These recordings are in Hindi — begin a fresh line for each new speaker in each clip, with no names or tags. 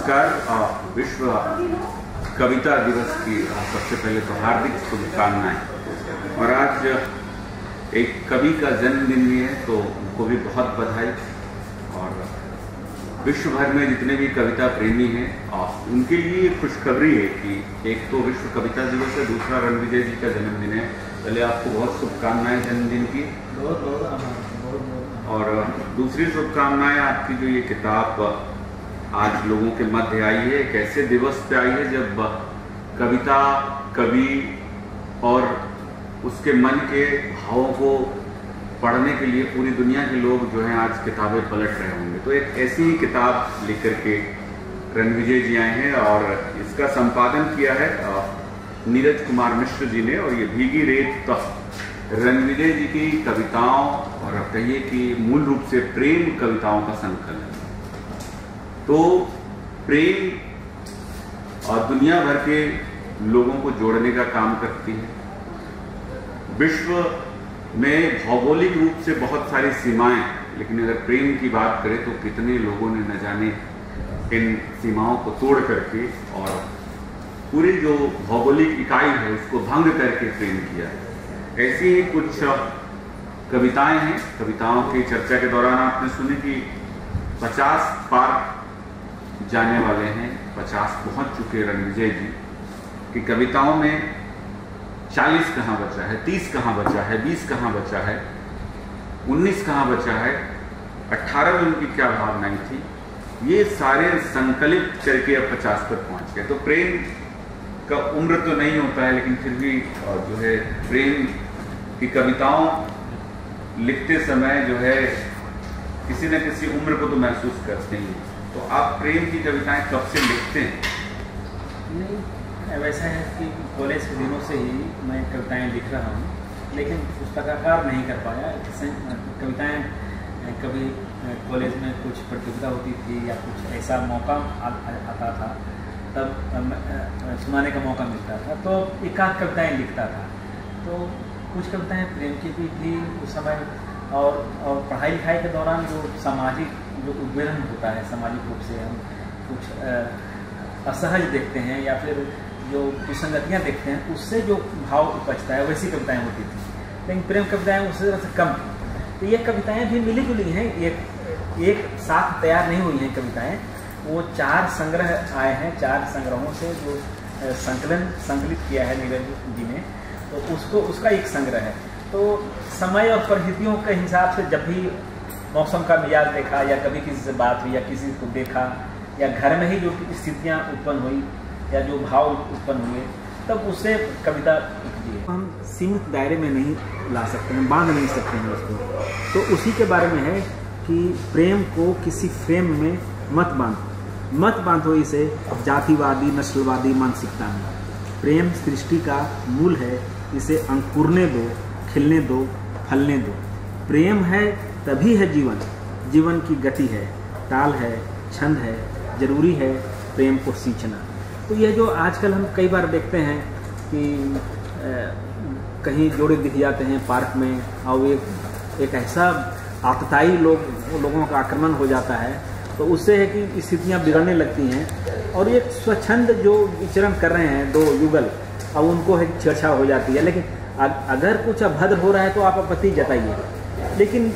नमस्कार। विश्व कविता दिवस की सबसे पहले तो हार्दिक शुभकामनाएं। और आज एक कवि का जन्मदिन भी है, तो उनको भी बहुत बधाई। और विश्व भर में जितने भी कविता प्रेमी हैं उनके लिए खुशखबरी है कि एक तो विश्व कविता दिवस है, दूसरा रणविजय जी का जन्मदिन है। पहले आपको बहुत शुभकामनाएं जन्मदिन की। और दूसरी शुभकामनाएं आपकी जो ये किताब आज लोगों के मध्य आई है, एक ऐसे दिवस पे आई है जब कविता, कवि और उसके मन के भावों को पढ़ने के लिए पूरी दुनिया के लोग जो हैं आज किताबें पलट रहे होंगे। तो एक ऐसी ही किताब लेकर के रणविजय जी आए हैं और इसका संपादन किया है नीरज कुमार मिश्र जी ने। और ये भीगी रेत रणविजय जी की कविताओं और अब कहिए कि मूल रूप से प्रेम कविताओं का संकलन। तो प्रेम और दुनिया भर के लोगों को जोड़ने का काम करती है। विश्व में भौगोलिक रूप से बहुत सारी सीमाएं, लेकिन अगर प्रेम की बात करें तो कितने लोगों ने न जाने इन सीमाओं को तोड़ करके और पूरी जो भौगोलिक इकाई है उसको भंग करके प्रेम किया है। ऐसी ही कुछ कविताएं हैं। कविताओं की चर्चा के दौरान आपने सुनी कि 50 पार जाने वाले हैं, 50 पहुंच चुके रणविजय जी की कविताओं में 40 कहाँ बचा है, 30 कहाँ बचा है, 20 कहाँ बचा है, 19 कहाँ बचा है, 18 में उनकी क्या भावनाएं थी, ये सारे संकलित करके अब 50 पर पहुंच गए। तो प्रेम का उम्र तो नहीं होता है, लेकिन फिर भी जो है प्रेम की कविताओं लिखते समय जो है किसी न किसी उम्र को तो महसूस करते ही। तो आप प्रेम की कविताएं कब से लिखते हैं?
नहीं, वैसा है कि कॉलेज के दिनों से ही मैं कविताएं लिख रहा हूँ, लेकिन पुस्तकाकार नहीं कर पाया। कविताएं कभी कॉलेज में कुछ प्रतियोगिता होती थी या कुछ ऐसा मौका आता था, तब सुनाने का मौका मिलता था, तो एकाध कविताएं लिखता था। तो कुछ कविताएं प्रेम की भी थी उस समय। और पढ़ाई लिखाई के दौरान जो सामाजिक जो उद्वेलन होता है, सामाजिक रूप से हम कुछ असहज देखते हैं या फिर जो विसंगतियाँ देखते हैं, उससे जो भाव उपजता है वैसी कविताएं होती थी। लेकिन प्रेम कविताएं उस तरह से कम थी। तो ये कविताएं भी मिली जुली हैं, एक साथ तैयार नहीं हुई हैं कविताएं। वो 4 संग्रह आए हैं, 4 संग्रहों से जो संकलित किया है नीरज जी ने, तो उसका एक संग्रह है। तो समय और परिस्थितियों के हिसाब से जब भी मौसम का मिजाज देखा या कभी किसी से बात हुई या किसी को देखा या घर में ही जो स्थितियाँ उत्पन्न हुई या जो भाव उत्पन्न हुए, तब उससे कविता लिख दी। हम सीमित दायरे में नहीं ला सकते हैं, बांध नहीं सकते हैं उसको। तो उसी के बारे में है कि प्रेम को किसी फ्रेम में मत बांधो इसे जातिवादी नस्लवादी मानसिकता में। प्रेम सृष्टि का मूल है, इसे अंकुरने दो, खिलने दो, फलने दो। प्रेम है तभी है जीवन की गति है, ताल है, छंद है, जरूरी है प्रेम को सींचना। तो ये जो आजकल हम कई बार देखते हैं कि कहीं जोड़े दिख जाते हैं पार्क में, और एक ऐसा आतताई लोगों का आक्रमण हो जाता है, तो उससे है कि स्थितियाँ बिगड़ने लगती हैं। और ये स्वच्छंद जो विचरण कर रहे हैं 2 युगल, अब उनको है छेड़छाड़ हो जाती है। लेकिन अगर कुछ अभद्र हो रहा है तो आप आपत्ति जताइए, लेकिन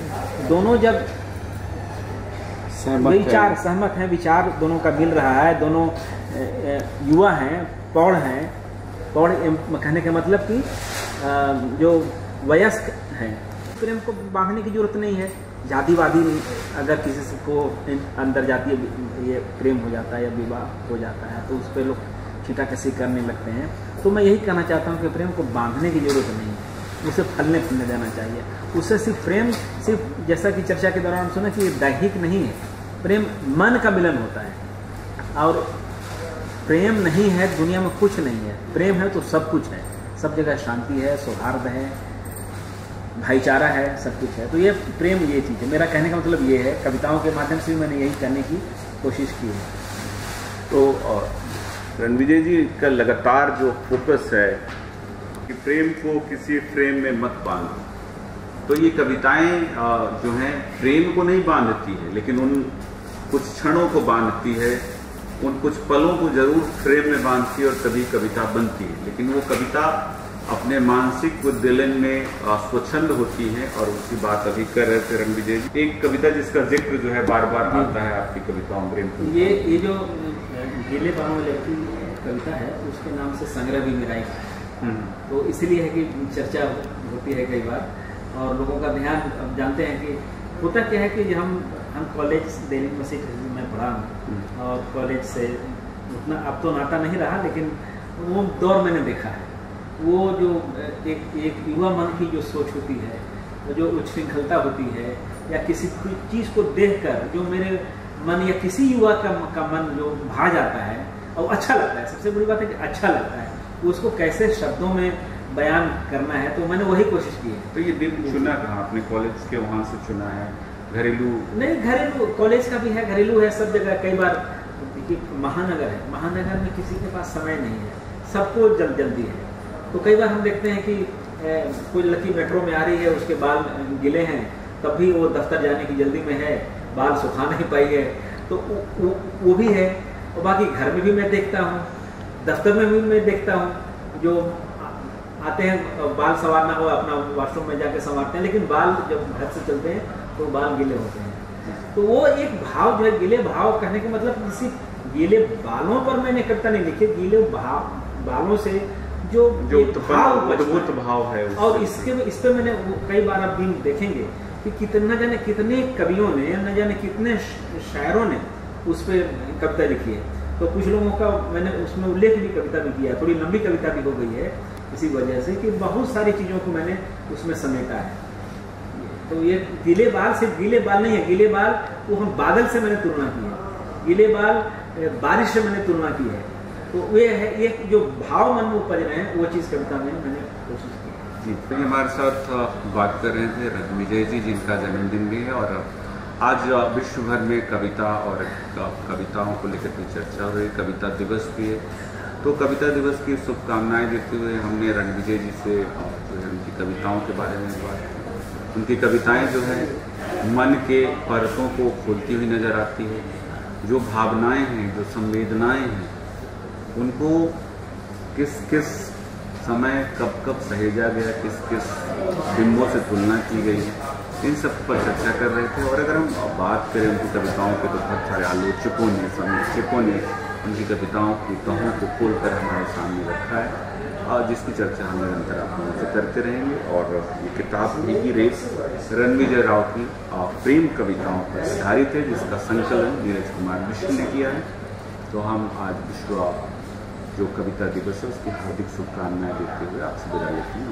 दोनों जब सहमत हैं, विचार दोनों का मिल रहा है, दोनों युवा हैं, पौड़ कहने का मतलब कि जो वयस्क हैं, प्रेम को बांधने की जरूरत नहीं है। जातिवादी अगर किसी से को अंदर जाती ये प्रेम हो जाता है या विवाह हो जाता है, तो उस पर लोग छींटाकशी करने लगते हैं। तो मैं यही कहना चाहता हूँ कि प्रेम को बांधने की जरूरत नहीं है, उसे फलने फूलने देना चाहिए। उससे सिर्फ प्रेम, सिर्फ जैसा कि चर्चा के दौरान सुना कि दैहिक नहीं है, प्रेम मन का मिलन होता है। और प्रेम नहीं है दुनिया में कुछ नहीं है, प्रेम है तो सब कुछ है, सब जगह शांति है, सौहार्द है, भाईचारा है, सब कुछ है। तो ये प्रेम ये चीज़ है। मेरा कहने का मतलब ये है, कविताओं के माध्यम से भी मैंने यही करने की कोशिश की है।
तो रणविजय जी का लगातार जो फोकस है कि प्रेम को किसी फ्रेम में मत बांधो, तो ये कविताएं जो हैं प्रेम को नहीं बांधती है, लेकिन उन कुछ क्षणों को बांधती है उन कुछ पलों को जरूर फ्रेम में बांधती है और तभी कविता बनती है, लेकिन वो कविता अपने मानसिक उद्वेलन में स्वच्छंद होती है। और उसकी बात अभी कर रहे थे रणविजय जी, एक कविता जिसका जिक्र जो है बार बार आता है आपकी कविताओं में,
ये जो गीले बालों लड़की कविता है उसके नाम से संग्रह भी मेरा है, तो इसलिए है कि चर्चा होती है कई बार और लोगों का ध्यान। अब जानते हैं कि होता क्या है कि हम कॉलेज दिल्ली यूनिवर्सिटी में पढ़ा हूँ और कॉलेज से उतना अब तो नाता नहीं रहा, लेकिन वो दौर मैंने देखा है। वो जो एक युवा मन की जो सोच होती है, जो उच्छृंखलता होती है, या किसी चीज़ को देखकर जो मेरे मन या किसी युवा का मन जो भा जाता है और अच्छा लगता है, सबसे बड़ी बात है कि अच्छा लगता है, उसको कैसे शब्दों में बयान करना है, तो मैंने वही कोशिश की है।
तो ये दिन चुना कहाँ? अपने कॉलेज के वहाँ से चुना है? घरेलू? नहीं,
घरेलू कॉलेज का भी है, घरेलू है, सब जगह। कई बार महानगर है, महानगर में किसी के पास समय नहीं है, सबको जल्दी है, तो कई बार हम देखते हैं कि कोई लड़की मेट्रो में आ रही है, उसके बाल गिले हैं, तब भी वो दफ्तर जाने की जल्दी में है, बाल सुखा नहीं पाई है, तो वो भी है। और बाकी घर में भी मैं देखता हूँ, दफ्तर में भी मैं देखता हूँ, जो आते हैं बाल संवारना हो, अपना वॉशरूम में जाके संवारते हैं, लेकिन बाल जब घर से चलते हैं तो बाल गीले होते हैं। तो वो एक भाव जो है, गीले भाव कहने का मतलब किसी गीले बालों पर मैंने कविता नहीं लिखी, गीले बालों से जो
भाव है।
और इस पे मैंने कई बार आप भी देखेंगे कि कितने कवियों ने, न जाने कितने शायरों ने उस पर कविता लिखी है। तो कुछ लोगों का मैंने उसमें उल्लेख भी कविता भी किया है, थोड़ी लंबी कविता भी हो गई है इसी वजह से कि बहुत सारी चीज़ों को मैंने उसमें समेटा है। तो ये गीले बाल सिर्फ गीले बाल नहीं है, गीले बाल वो हम बादल से मैंने तुलना की है, गीले बाल बारिश से मैंने तुलना की है। तो वे है ये जो भाव मन में उपज रहे हैं, वो चीज़ कविता में मैंने कोशिश की है।
जी, तो हमारे साथ बात कर रहे थे रणविजय जी, जिनका जन्मदिन भी है और आज विश्व भर में कविता और कविताओं को लेकर के चर्चा हो रही, कविता दिवस भी है। तो कविता दिवस की शुभकामनाएं देते हुए हमने रणविजय जी से जो है उनकी कविताओं के बारे में बात की। उनकी कविताएं जो है मन के परतों को खोलती हुई नजर आती है। जो भावनाएं हैं, जो संवेदनाएं हैं, उनको किस किस समय कब सहेजा गया, किस किस बिंबों से तुलना की गई है, इन सब पर चर्चा कर रहे थे। और अगर हम बात करें उनकी कविताओं के, तो बहुत सारे आलोचकों ने, समीक्षकों ने उनकी कविताओं की तहों को खोलकर हमारे सामने रखा है, और जिसकी चर्चा हम निरंतर आप लोगों से करते रहेंगे। और ये किताब भी की रेस रणविजय राव की प्रेम कविताओं पर आधारित है, जिसका संकलन नीरज कुमार मिश्र ने किया है। तो हम आज विश्व जो कविता दिवस है उसकी हार्दिक शुभकामनाएं देते हुए आपसे विदा लेते हैं।